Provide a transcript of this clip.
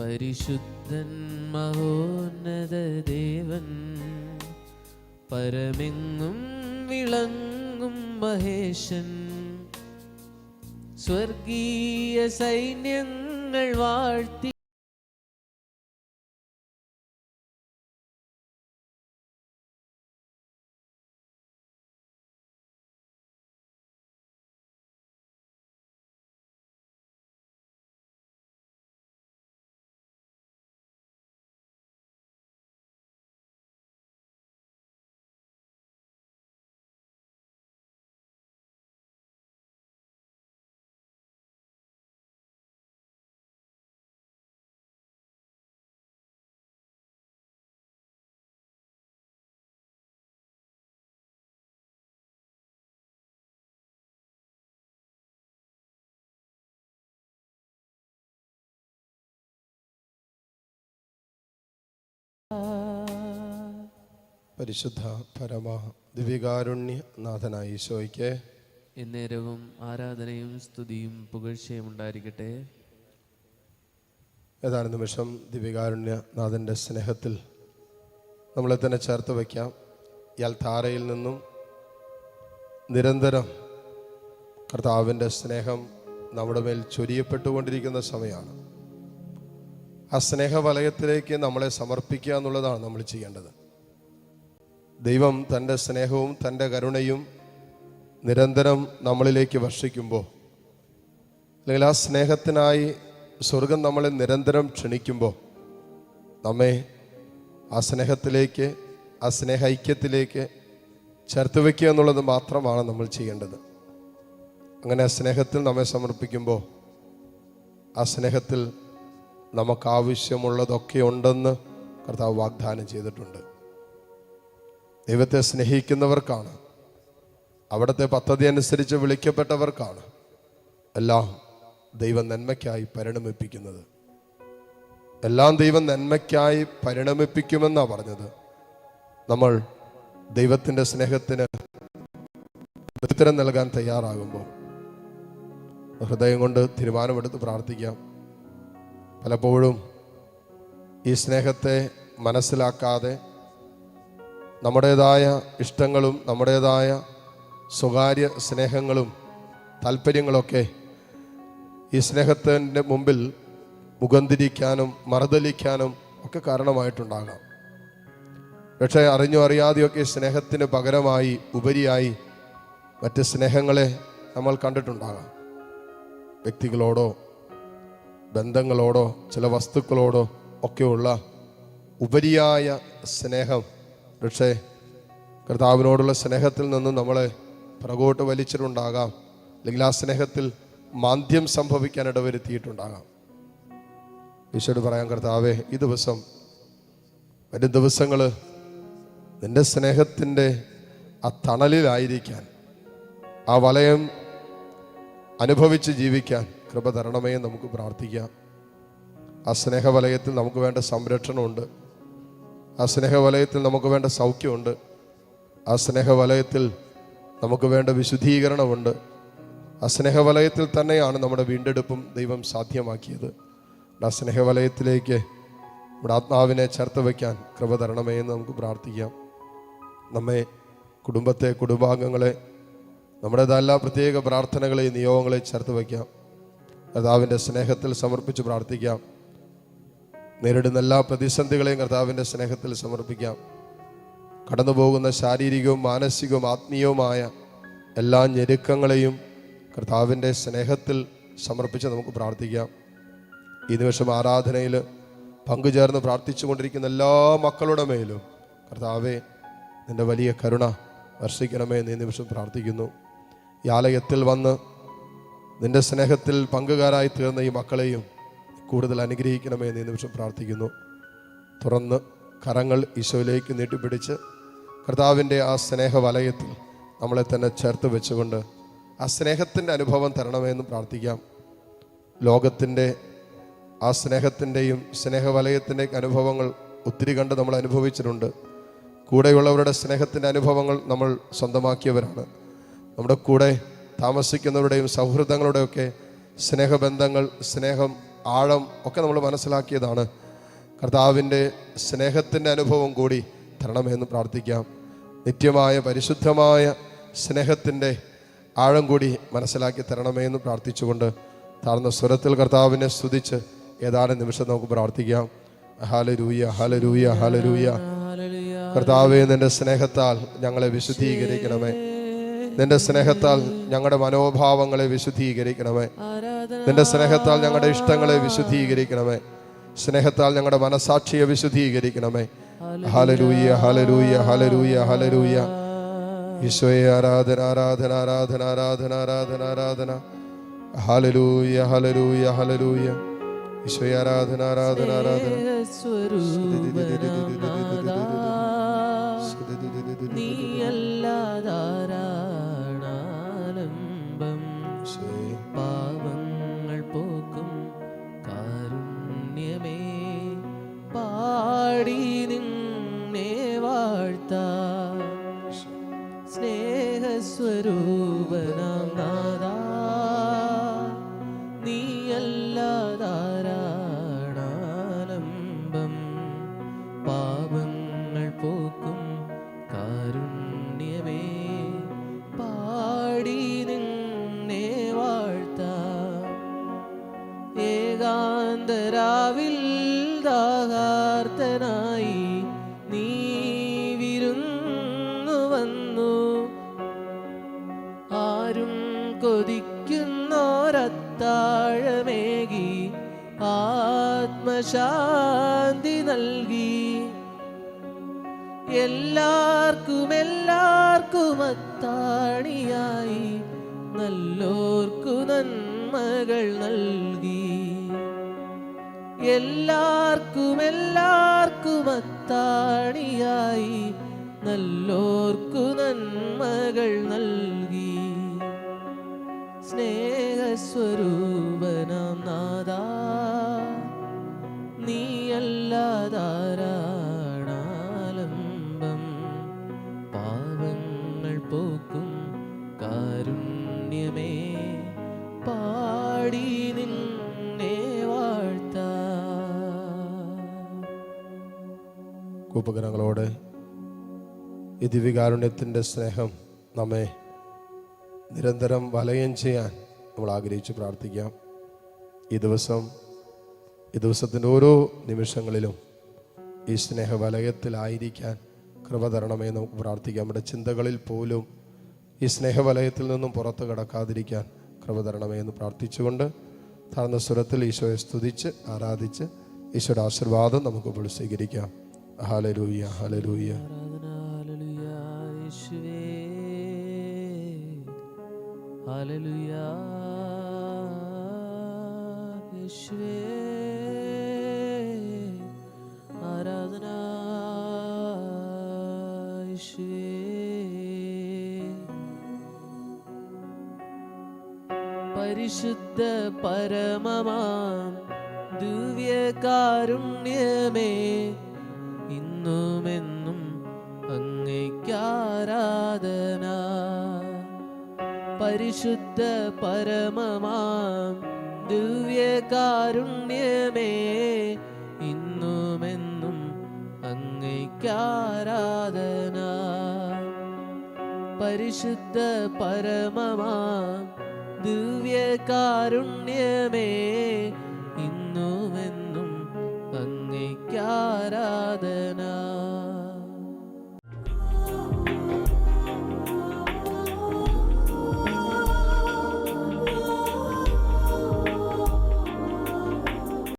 പരിശുദ്ധൻ മഹോന്നത ദേവൻ, പരമെങ്ങും വിളങ്ങും മഹേശൻ, സ്വർഗീയ സൈന്യങ്ങൾ വാഴ്ത്തി പരിശുദ്ധ പരമ ദിവ്യകാരുണ്യ നാഥനായ ഈശോയ്ക്ക് എന്നേരവും ആരാധനയും സ്തുതിയും പുകഴ്ചയും ഉണ്ടായിരിക്കട്ടെ. ഏതാനും നിമിഷം ദിവ്യകാരുണ്യ നാഥൻ്റെ സ്നേഹത്തിൽ നമ്മളെ തന്നെ ചേർത്ത് വയ്ക്കാം. ഇയാൾ താരയിൽ നിന്നും നിരന്തരം കർത്താവിൻ്റെ സ്നേഹം നമ്മുടെ മേൽ ചൊരിയപ്പെട്ടുകൊണ്ടിരിക്കുന്ന സമയമാണ്. ആ സ്നേഹവലയത്തിലേക്ക് നമ്മളെ സമർപ്പിക്കുക എന്നുള്ളതാണ് നമ്മൾ ചെയ്യേണ്ടത്. ദൈവം തൻ്റെ സ്നേഹവും തൻ്റെ കരുണയും നിരന്തരം നമ്മളിലേക്ക് വർഷിക്കുമ്പോൾ, അല്ലെങ്കിൽ ആ സ്നേഹത്തിനായി സ്വർഗം നമ്മളെ നിരന്തരം ക്ഷണിക്കുമ്പോൾ, നമ്മെ ആ സ്നേഹത്തിലേക്ക്, ആ സ്നേഹ ഐക്യത്തിലേക്ക് ചേർത്ത് വയ്ക്കുക എന്നുള്ളത് മാത്രമാണ് നമ്മൾ ചെയ്യേണ്ടത്. അങ്ങനെ ആ സ്നേഹത്തിൽ നമ്മെ സമർപ്പിക്കുമ്പോൾ, ആ സ്നേഹത്തിൽ നമുക്കാവശ്യമുള്ളതൊക്കെ ഉണ്ടെന്ന് കർത്താവ് വാഗ്ദാനം ചെയ്തിട്ടുണ്ട്. ദൈവത്തെ സ്നേഹിക്കുന്നവർക്കാണ്, അവിടുത്തെ പദ്ധതി അനുസരിച്ച് വിളിക്കപ്പെട്ടവർക്കാണ് എല്ലാം ദൈവം നന്മയ്ക്കായി പരിണമിപ്പിക്കുന്നത്. എല്ലാം ദൈവം നന്മയ്ക്കായി പരിണമിപ്പിക്കുമെന്നാണ് പറഞ്ഞത്. നമ്മൾ ദൈവത്തിൻ്റെ സ്നേഹത്തിന് ഉത്തരം നൽകാൻ തയ്യാറാകുമ്പോൾ ഹൃദയം കൊണ്ട് തീരുമാനമെടുത്ത് പ്രാർത്ഥിക്കാം. പലപ്പോഴും ഈ സ്നേഹത്തെ മനസ്സിലാക്കാതെ നമ്മുടേതായ ഇഷ്ടങ്ങളും നമ്മുടേതായ സ്വകാര്യ സ്നേഹങ്ങളും താല്പര്യങ്ങളൊക്കെ ഈ സ്നേഹത്തിൻ്റെ മുമ്പിൽ മുഖം തിരിക്കാനും മറുതലിക്കാനും ഒക്കെ കാരണമായിട്ടുണ്ടാകാം. പക്ഷേ അറിഞ്ഞോ അറിയാതെയൊക്കെ സ്നേഹത്തിന് പകരമായി ഉപരിയായി മറ്റ് സ്നേഹങ്ങളെ നമ്മൾ കണ്ടിട്ടുണ്ടാകാം. വ്യക്തികളോടോ ബന്ധങ്ങളോടോ ചില വസ്തുക്കളോടോ ഒക്കെയുള്ള ഉപരിയായ സ്നേഹം പക്ഷേ കർത്താവിനോടുള്ള സ്നേഹത്തിൽ നിന്നും നമ്മളെ പുറകോട്ട് വലിച്ചിട്ടുണ്ടാകാം, അല്ലെങ്കിൽ ആ സ്നേഹത്തിൽ മാന്ദ്യം സംഭവിക്കാൻ ഇടവരുത്തിയിട്ടുണ്ടാകാം. ഈശോയോട് പറയാം, കർത്താവേ, ഈ ദിവസം വരും ദിവസങ്ങൾ നിൻ്റെ സ്നേഹത്തിൻ്റെ ആ തണലിലായിരിക്കാൻ, ആ വലയം അനുഭവിച്ച് ജീവിക്കാൻ കൃപ തരണമേ നമുക്ക് പ്രാർത്ഥിക്കാം. ആ സ്നേഹവലയത്തിൽ നമുക്ക് വേണ്ട സംരക്ഷണമുണ്ട്. ആ സ്നേഹവലയത്തിൽ നമുക്ക് വേണ്ട സൗഖ്യമുണ്ട്. ആ സ്നേഹവലയത്തിൽ നമുക്ക് വേണ്ട വിശുദ്ധീകരണമുണ്ട്. ആ സ്നേഹവലയത്തിൽ തന്നെയാണ് നമ്മുടെ വീണ്ടെടുപ്പും ദൈവം സാധ്യമാക്കിയത്. ആ സ്നേഹവലയത്തിലേക്ക് നമ്മുടെ ആത്മാവിനെ ചേർത്ത് വയ്ക്കാൻ കൃപ തരണമേ എന്ന് നമുക്ക് പ്രാർത്ഥിക്കാം. നമ്മെ, കുടുംബത്തെ, കുടുംബാംഗങ്ങളെ, നമ്മുടേതെല്ലാ പ്രത്യേക പ്രാർത്ഥനകളെയും നിയോഗങ്ങളെ ചേർത്ത് വയ്ക്കാം. കർത്താവിൻ്റെ സ്നേഹത്തിൽ സമർപ്പിച്ച് പ്രാർത്ഥിക്കാം. നേരിടുന്ന എല്ലാ പ്രതിസന്ധികളെയും കർത്താവിൻ്റെ സ്നേഹത്തിൽ സമർപ്പിക്കാം. കടന്നു പോകുന്ന ശാരീരികവും മാനസികവും ആത്മീയവുമായ എല്ലാ ഞെരുക്കങ്ങളെയും കർത്താവിൻ്റെ സ്നേഹത്തിൽ സമർപ്പിച്ച് നമുക്ക് പ്രാർത്ഥിക്കാം. ഈ നിമിഷം ആരാധനയിൽ പങ്കുചേർന്ന് പ്രാർത്ഥിച്ചു കൊണ്ടിരിക്കുന്ന എല്ലാ മക്കളുടെ മേലും കർത്താവേ, നിൻ്റെ വലിയ കരുണ വർഷിക്കണമേ എന്ന് ഈ നിമിഷം പ്രാർത്ഥിക്കുന്നു. ഈ ആലയത്തിൽ വന്ന് നിൻ്റെ സ്നേഹത്തിൽ പങ്കുകാരായി തീർന്ന ഈ മക്കളെയും കൂടുതൽ അനുഗ്രഹിക്കണമേ എന്ന് ഈ നിമിഷം പ്രാർത്ഥിക്കുന്നു. തുറന്ന് കരങ്ങൾ ഈശോയിലേക്ക് നീട്ടിപ്പിടിച്ച് കർത്താവിൻ്റെ ആ സ്നേഹവലയത്തിൽ നമ്മളെ തന്നെ ചേർത്ത് വെച്ചുകൊണ്ട് ആ സ്നേഹത്തിൻ്റെ അനുഭവം തരണമെന്ന് പ്രാർത്ഥിക്കാം. ലോകത്തിൻ്റെ ആ സ്നേഹത്തിൻ്റെയും സ്നേഹവലയത്തിൻ്റെയും അനുഭവങ്ങൾ ഒത്തിരി കണ്ട് നമ്മൾ അനുഭവിച്ചിട്ടുണ്ട്. കൂടെയുള്ളവരുടെ സ്നേഹത്തിൻ്റെ അനുഭവങ്ങൾ നമ്മൾ സ്വന്തമാക്കിയവരാണ്. നമ്മുടെ കൂടെ താമസിക്കുന്നവരുടെയും സൗഹൃദങ്ങളുടെയൊക്കെ സ്നേഹബന്ധങ്ങൾ, സ്നേഹം ആഴം ഒക്കെ നമ്മൾ മനസ്സിലാക്കിയതാണ്. കർത്താവിൻ്റെ സ്നേഹത്തിൻ്റെ അനുഭവം കൂടി തരണമെന്ന് പ്രാർത്ഥിക്കാം. നിത്യമായ പരിശുദ്ധമായ സ്നേഹത്തിൻ്റെ ആഴം കൂടി മനസ്സിലാക്കി തരണമേ എന്ന് പ്രാർത്ഥിച്ചുകൊണ്ട് താഴ്ന്ന സ്വരത്തിൽ കർത്താവിനെ സ്തുതിച്ച് ഏതാനും നിമിഷം നമുക്ക് പ്രാർത്ഥിക്കാം. ഹല്ലേലൂയ, ഹല്ലേലൂയ, ഹല്ലേലൂയ. കർത്താവേ, നിന്റെ സ്നേഹത്താൽ ഞങ്ങളെ വിശുദ്ധീകരിക്കണമേ. നിന്റെ സ്നേഹത്താൽ ഞങ്ങളുടെ മനോഭാവങ്ങളെ വിശുദ്ധീകരിക്കണമേ. നിന്റെ സ്നേഹത്താൽ ഞങ്ങളുടെ ഇഷ്ടങ്ങളെ വിശുദ്ധീകരിക്കണമേ. സ്നേഹത്താൽ ഞങ്ങളുടെ മനസാക്ഷിയെ വിശുദ്ധീകരിക്കണമേ. ഹല്ലേലൂയ, ഹല്ലേലൂയ, ഹല്ലേലൂയ, ഹല്ലേലൂയ. ഈശോയെ ആരാധന, ആരാധന, ആരാധന, ആരാധന, ആരാധന, ആരാധന. ഹല്ലേലൂയ, ഹല്ലേലൂയ, ഹല്ലേലൂയ. ഈശോയെ ആരാധന, ആരാധന, ആരാധന. നീയല്ലാതാരാണാലംബം പാവങ്ങൾ പോക്കും കാരുണ്യമേ പാടി നിന്നെ വാഴ്ത്താം സ്നേഹസ്വരൂപനാം നാഥാ നീയല്ലാതാരാണാലംബം പാവങ്ങൾ പോക്കും കാരുണ്യമേ പാടി നിന്നെ വാഴ്ത്താം ഏകാന്തരാവിൽ ദാഹാർത്തനായി നീ വിരുന്നു വന്നു ആരും കൊതിക്കുന്നോരത്താഴമേകി ആത്മശാന്തി നൽകി എല്ലാവർക്കും അത്താണിയായി നല്ലോർക്കു നന്മകൾ നൽകി എല്ലാവർക്കും അത്താണിയായി നല്ലോർക്കു നന്മകൾ നൽകി സ്നേഹസ്വരൂപനാം നാഥാ നീയല്ലാതാരാണാലംബം പാവങ്ങൾ പോക്കും കാരുണ്യമേ പാടി നിന്നെ വാഴ്ത്താം. കൂപ്പകരങ്ങളോട് ഈ ദിവ്യകാരുണ്യത്തിൻ്റെ സ്നേഹം നമ്മെ നിരന്തരം വലയം ചെയ്യാൻ നമ്മൾ ആഗ്രഹിച്ച് പ്രാർത്ഥിക്കാം. ഈ ദിവസത്തിൻ്റെ ഓരോ നിമിഷങ്ങളിലും ഈ സ്നേഹവലയത്തിലായിരിക്കാൻ കൃപ തരണമേ നമുക്ക് പ്രാർത്ഥിക്കാം. നമ്മുടെ ചിന്തകളിൽ പോലും ഈ സ്നേഹവലയത്തിൽ നിന്നും പുറത്ത് കടക്കാതിരിക്കാൻ കൃപ തരണമേ എന്ന് പ്രാർത്ഥിച്ചുകൊണ്ട് താഴ്ന്ന സ്വരത്തിൽ ഈശോയെ സ്തുതിച്ച് ആരാധിച്ച് ഈശോയുടെ ആശീർവാദം നമുക്ക് ഇപ്പോൾ സ്വീകരിക്കാം. ഹല്ലേലൂയ, ഹല്ലേലൂയ. ഹല്ലേലൂയ, യേശുവേ ആരാധന, യേശുവേ. പരിശുദ്ധ പരമമാം ദിവ്യകാരുണ്യമേ ഇന്നുമെന്നും അങ്ങേയ്ക്കാരാധന. പരിശുദ്ധ പരമമാം ദിവ്യകാരുണ്യമേ ഇന്നുമെന്നും അങ്ങേയ്ക്കാരാധന. പരിശുദ്ധ പരമമാം ദിവ്യകാരുണ്യമേ ഇന്നുമെന്നും അങ്ങേയ്ക്കാരാധന.